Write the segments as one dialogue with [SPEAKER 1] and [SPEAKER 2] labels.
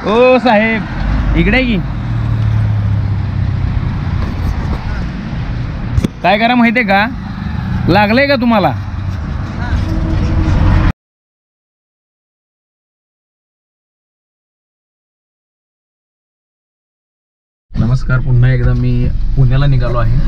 [SPEAKER 1] ओ साहेब इकडे की काय करा माहितीये का? लागलंय का तुम्हाला? नमस्कार, पुन्हा एकदा मी पुण्याला निघालो आहे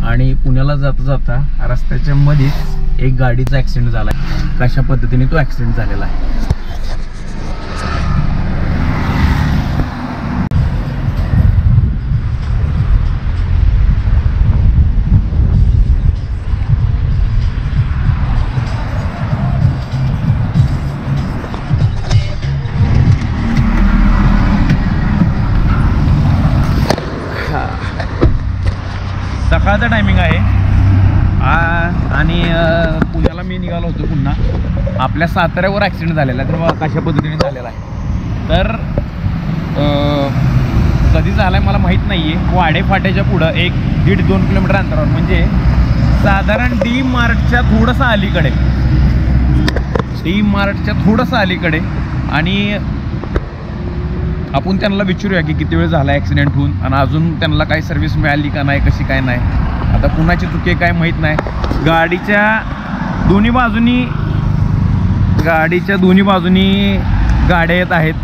[SPEAKER 1] आणि पुण्याला जाता जाता रस्त्याच्या मध्येच एक गाडीचा ॲक्सिडेंट झाला आहे. कशा पद्धतीने तो ॲक्सिडेंट झालेला आहे सकाळचा टायमिंग आहे आणि पुण्याला मी निघालो होतो. पुन्हा आपल्या साताऱ्यावर ॲक्सिडेंट झालेला आहे. तर मग कशा पद्धतीने झालेला आहे तर कधी झाला आहे मला माहीत नाही आहे. वाडे फाट्याच्या पुढं 1-1.5-2 किलोमीटर अंतरावर, म्हणजे साधारण डी मार्टच्या थोडंसं अलीकडे, अलीकडे. आणि आपण त्यांना विचारूया की किती वेळ झाला ॲक्सिडेंट होऊन आणि अजून त्यांना काही सर्व्हिस मिळाली का नाही, कशी काय नाही. आता कुणाची चुकी काय माहीत नाही. गाडीच्या दोन्ही बाजूनी गाड्या येत आहेत.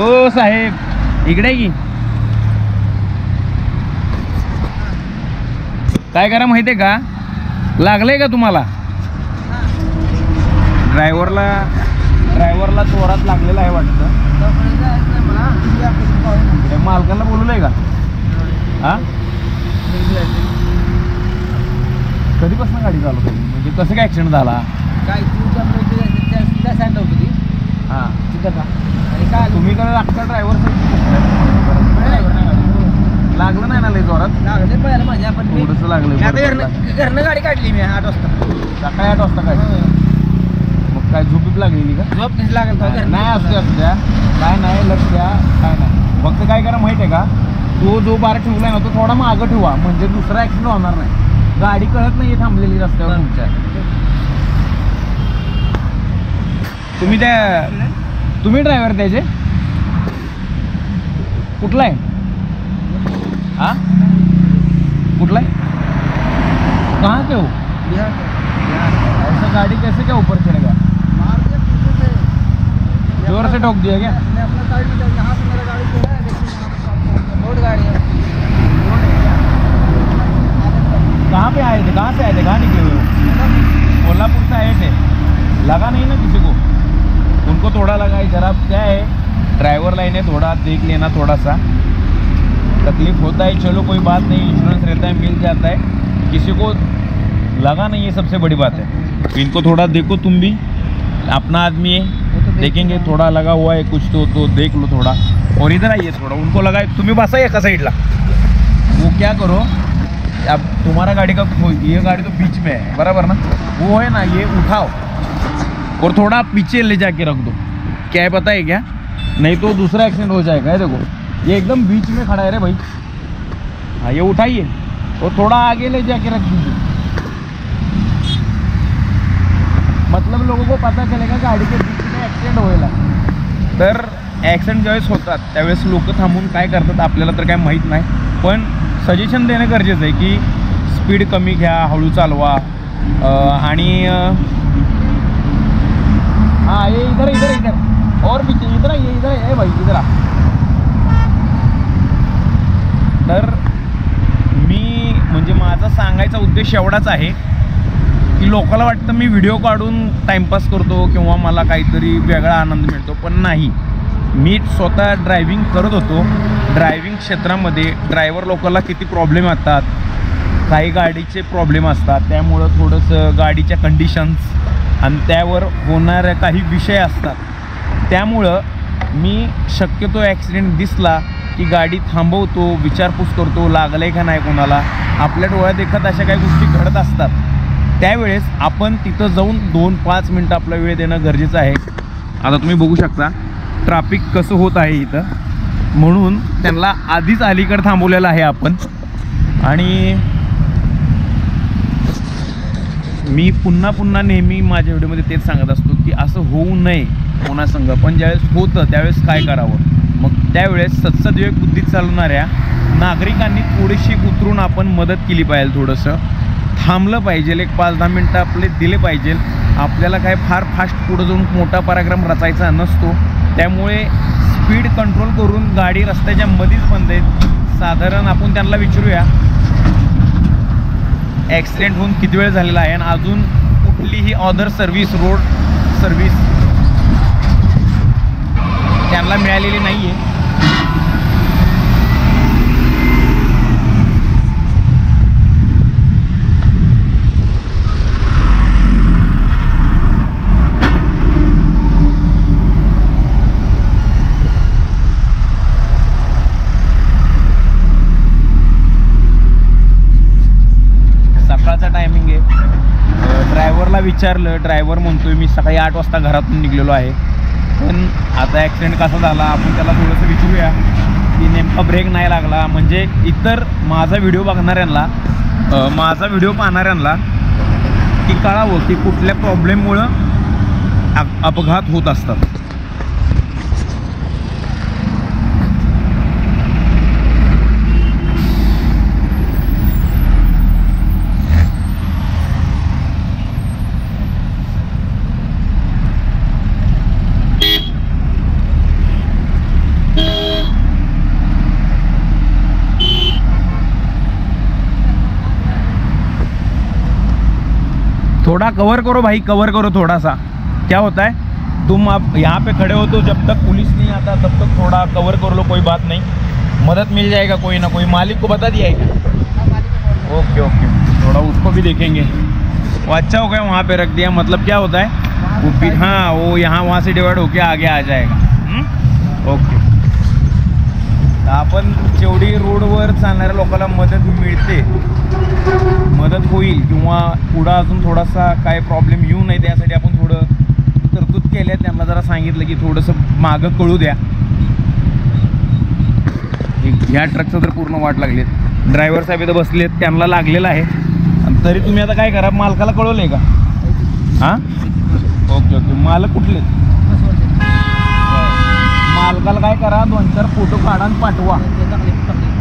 [SPEAKER 1] ओ साहेब इकडे की काय करा माहितीये का? लागलंय का तुम्हाला? ड्रायव्हरला जोरात लागलेला आहे वाटतं. मालकाला बोलवलंय का? हा, कधीपासून गाडी चालवतो? म्हणजे कसं काय ॲक्सिडेंट झाला?
[SPEAKER 2] काय त्या साईडला होती ती.
[SPEAKER 1] हां,
[SPEAKER 2] तिथं का आणि काय
[SPEAKER 1] तुम्ही कडे लागता ड्रायव्हर लागलं नाही ना लय जोरात?
[SPEAKER 2] लागले पहिला माझ्या आपण
[SPEAKER 1] थोडंसं लागलं.
[SPEAKER 2] घरनं गाडी काढली मी 8 वाजता.
[SPEAKER 1] सकाळी 8 वाजता काय? मग काय झोपीप लागलेली का?
[SPEAKER 2] झोप नाही लागत
[SPEAKER 1] नाही. असू द्या काय नाही, लक्ष द्या, काय नाही. फक्त काय करा माहिती आहे का? तो जो बार ठेवलाय ना तो थोडा मागं ठेवा, म्हणजे दुसरा ॲक्सिडेंट होणार नाही. गाडी कळत नाही थांबलेली रस्त्यावर तुमच्या. तुम्ही ड्रायव्हर त्याचे? कुठला आहे? हाँ, कुठला है? कहाँ के हो? ऐसा गाड़ी कैसे क्या ऊपर चढ़ेगा? जोर से ठोक दिया क्या?
[SPEAKER 2] यहाँ से मेरा गाड़ी जो है रोड गाड़ी है.
[SPEAKER 1] कहाँ पे आए थे? कहाँ से आए थे? कहाँ निकले हुए हो? कोल्हापुर से आए थे. लगा नहीं ना किसी को? उनको थोड़ा लगा है. जरा क्या है, ड्राइवर लाइन है, थोड़ा देख लेना. थोड़ा सा तकलीफ होता है, चलो कोई बात नहीं, इंश्योरेंस रहता है, मिल जाता है. किसी को लगा नहीं, ये सबसे बड़ी बात है. इनको थोड़ा देखो, तुम भी अपना आदमी है, देखेंगे थोड़ा लगा हुआ है कुछ तो देख लो थोड़ा. और इधर आइए थोड़ा, उनको लगा है. तुम्हें बसा है एका साइड ला. वो क्या करो, अब तुम्हारा गाड़ी का ये गाड़ी तो बीच में है बराबर ना, वो है ना, ये उठाओ और थोड़ा पीछे ले जाके रख दो. क्या है पता है क्या? नहीं तो दूसरा एक्सीडेंट हो जाएगा. देखो ये एकदम बीच में खड़ा है रे भाई. हाँ, ये उठाइए और थोड़ा आगे ले जाके रख दीजिए. मतलब लोगों को पता चलेगा गाड़ी के बीच में ॲक्सिडेंट व्हायला. तर ॲक्सिडेंट ज्यावेळेस होतात त्यावेळेस लोक थांबून काय करतात आपल्याला तर काय माहीत नाही, पण सजेशन देणं गरजेचं आहे की स्पीड कमी घ्या, हळू चालवा. आणि हाँ, ये इधर और पीछे इधर है भाई, इधर आ. तर मी म्हणजे माझा सांगायचा उद्देश एवढाच आहे की लोकांना वाटतं मी व्हिडिओ काढून टाइमपास करतो किंवा मला काहीतरी वेगळा आनंद मिळतो, पण नाही. मी स्वतः ड्रायव्हिंग करत होतो. ड्रायव्हिंग क्षेत्रामध्ये ड्रायव्हर लोकांना किती प्रॉब्लेम असतात, काही गाडीचे प्रॉब्लेम असतात, त्यामुळं थोडंसं गाडीच्या कंडिशन्स आणि त्यावर होणारे काही विषय असतात. त्यामुळं मी शक्यतो ॲक्सिडेंट दिसला की गाडी थांबवतो, विचारपूस करतो लागलं आहे का नाही कोणाला. आपल्या डोळ्यात देखत अशा काही गोष्टी घडत असतात, त्यावेळेस आपण तिथं जाऊन 2-5 मिनटं आपला वेळ देणं गरजेचं आहे. आता तुम्ही बघू शकता ट्रॅफिक कसं होत आहे इथं, म्हणून त्यांना आधीच अलीकडे थांबवलेलं आहे आपण. आणि मी पुन्हा नेहमी माझ्या व्हिडिओमध्ये तेच सांगत असतो की असं होऊ नये कोणासंग, पण ज्यावेळेस होतं त्यावेळेस काय करावं. मग त्यावेळेस सत्सद्विवेक बुद्धीत चालवणाऱ्या नागरिकांनी थोडीशी उतरून आपण मदत केली पाहिजे, थोडंसं थांबलं पाहिजे, एक 5-10 मिनटं आपले दिले पाहिजे. आपल्याला काय फार फास्ट पुढं जाऊन मोठा पराक्रम रचायचा नसतो, त्यामुळे स्पीड कंट्रोल करून गाडी रस्त्याच्या मध्येच बंद आहेत. साधारण आपण त्यांना विचारूया ॲक्सिडेंट होऊन किती वेळ झालेला आहे आणि अजून कुठलीही अदर सर्व्हिस, रोड सर्व्हिस त्यांना मिळालेली नाही आहे. टायमिंग आहे. ड्रायव्हरला विचारलं, ड्रायव्हर म्हणतोय मी सकाळी 8 वाजता घरातून निघलेलो आहे. पण आता ॲक्सिडेंट कसा झाला आपण त्याला थोडंसं विचारूया की नेमका ब्रेक नाही लागला, म्हणजे इतर माझा व्हिडिओ बघणाऱ्यांना, माझा व्हिडिओ पाहणाऱ्यांना की कळावं की कुठल्या प्रॉब्लेममुळं अपघात होत असतात. थोड़ा कवर करो भाई, कवर करो थोड़ा सा. क्या होता है, तुम आप यहाँ पे खड़े हो तो जब तक पुलिस नहीं आता तब तक थोड़ा कवर कर लो, कोई बात नहीं, मदद मिल जाएगा कोई ना कोई. मालिक को बता दिया है क्या? ओके ओके, थोड़ा उसको भी देखेंगे. वो अच्छा हो गया वहाँ पे रख दिया, मतलब क्या होता है वो फिर, हाँ वो यहाँ वहाँ से डिवाइड होके आगे आ जाएगा. ओके. आपण जेवढी रोडवर चालणाऱ्या लोकांना मदत मिळते, मदत होईल किंवा पुढं अजून थोडासा काय प्रॉब्लेम येऊ नये त्यासाठी आपण थोडं तरतूद केल्या. त्यांना जरा सांगितलं की थोडंसं मागं कळू द्या. ह्या ट्रकचं तर पूर्ण वाट लागली. ड्रायव्हर साहेब इथं बसलेत, त्यांना लागलेलं आहे. आणि तरी तुम्ही आता काय करा, मालकाला कळवलं आहे का? हां ओके ओके. मालक कुठले? मालकाला काय करा, 2-4 फोटो काढा आणि पाठवा.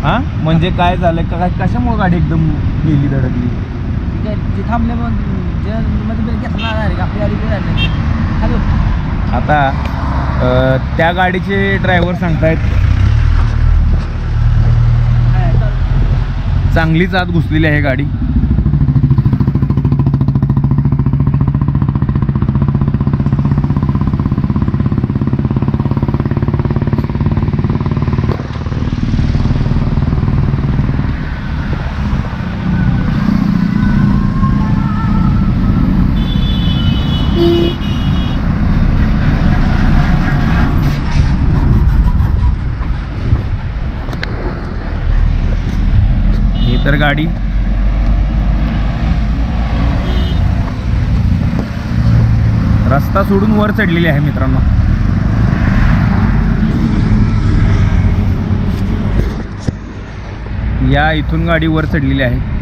[SPEAKER 1] हां म्हणजे काय झालं का, कशामुळे गाडी एकदम गेली, धडकली?
[SPEAKER 2] थांबले मग
[SPEAKER 1] आता त्या गाडीचे ड्रायव्हर सांगतायत चांगलीच आत घुसलेली आहे गाडी. तर गाडी रस्ता सोडून वर चढलेली आहे मित्रांनो. या इथून गाडी वर चढलेली आहे.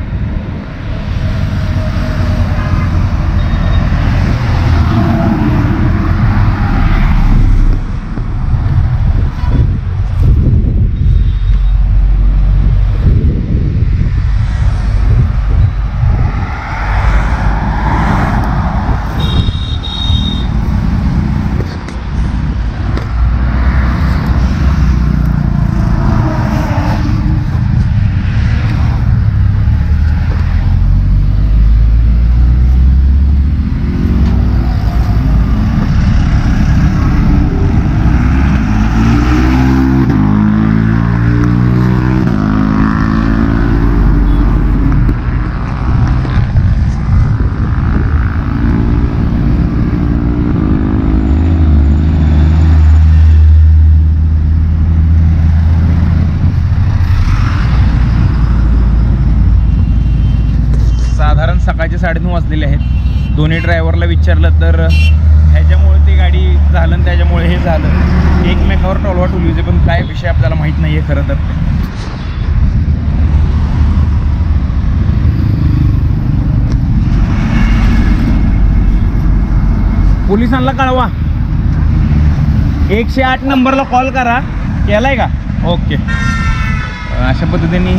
[SPEAKER 1] सकाळचे 9:30 वाजलेले आहेत. दोन्ही ड्रायव्हरला विचारलं तर ह्याच्यामुळे ती गाडी झालं आणि त्याच्यामुळे हे झालं, एकमेकावर टोलवा टोलवीचे, पण काय विषय आपल्याला माहीत नाही आहे खरं तर. पोलिसांना कळवा, 108 नंबरला कॉल करा. केलाय का? ओके. अशा पद्धतीने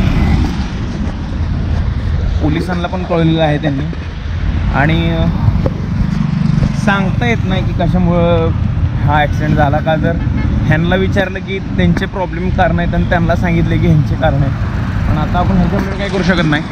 [SPEAKER 1] पोलिसांना पण कळवलेलं आहे त्यांनी. आणि सांगता येत नाही की कशामुळं हा ॲक्सिडेंट झाला का. जर ह्यांना विचारलं की त्यांचे प्रॉब्लेम कारण आहेत आणि त्यांना सांगितले की ह्यांचे कारण आहेत, पण आता आपण ह्याच्यामध्ये काही करू शकत नाही.